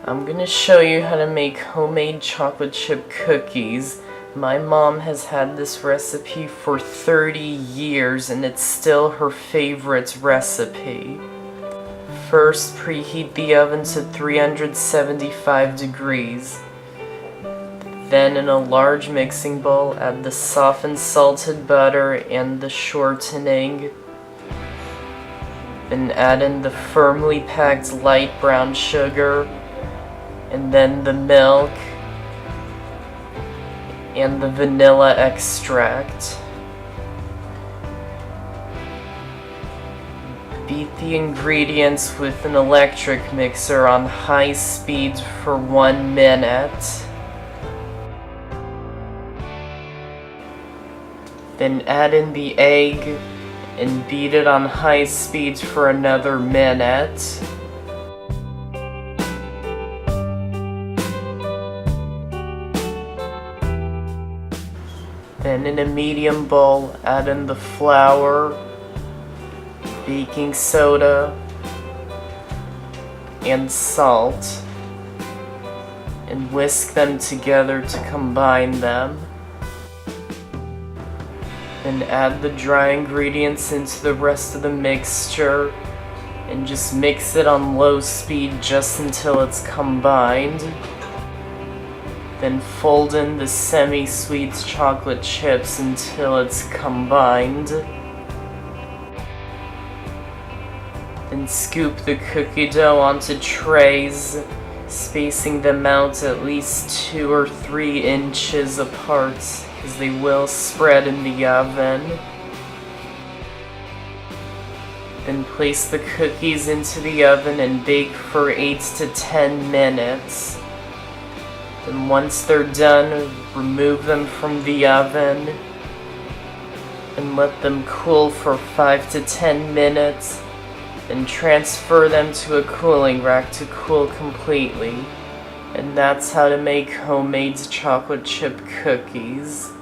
I'm gonna show you how to make homemade chocolate chip cookies. My mom has had this recipe for 30 years and it's still her favorite recipe. First, preheat the oven to 375 degrees. Then in a large mixing bowl, add the softened salted butter and the shortening. Then add in the firmly packed light brown sugar, and then the milk and the vanilla extract. Beat the ingredients with an electric mixer on high speed for 1 minute. Then add in the egg and beat it on high speed for another minute. Then in a medium bowl, add in the flour, baking soda, and salt, and whisk them together to combine them. Then add the dry ingredients into the rest of the mixture, and just mix it on low speed just until it's combined. Then fold in the semi-sweet chocolate chips until it's combined. Then scoop the cookie dough onto trays, spacing them out at least 2 or 3 inches apart, as they will spread in the oven. Then place the cookies into the oven and bake for 8 to 10 minutes. Then once they're done, remove them from the oven and let them cool for 5 to 10 minutes. Then transfer them to a cooling rack to cool completely. And that's how to make homemade chocolate chip cookies.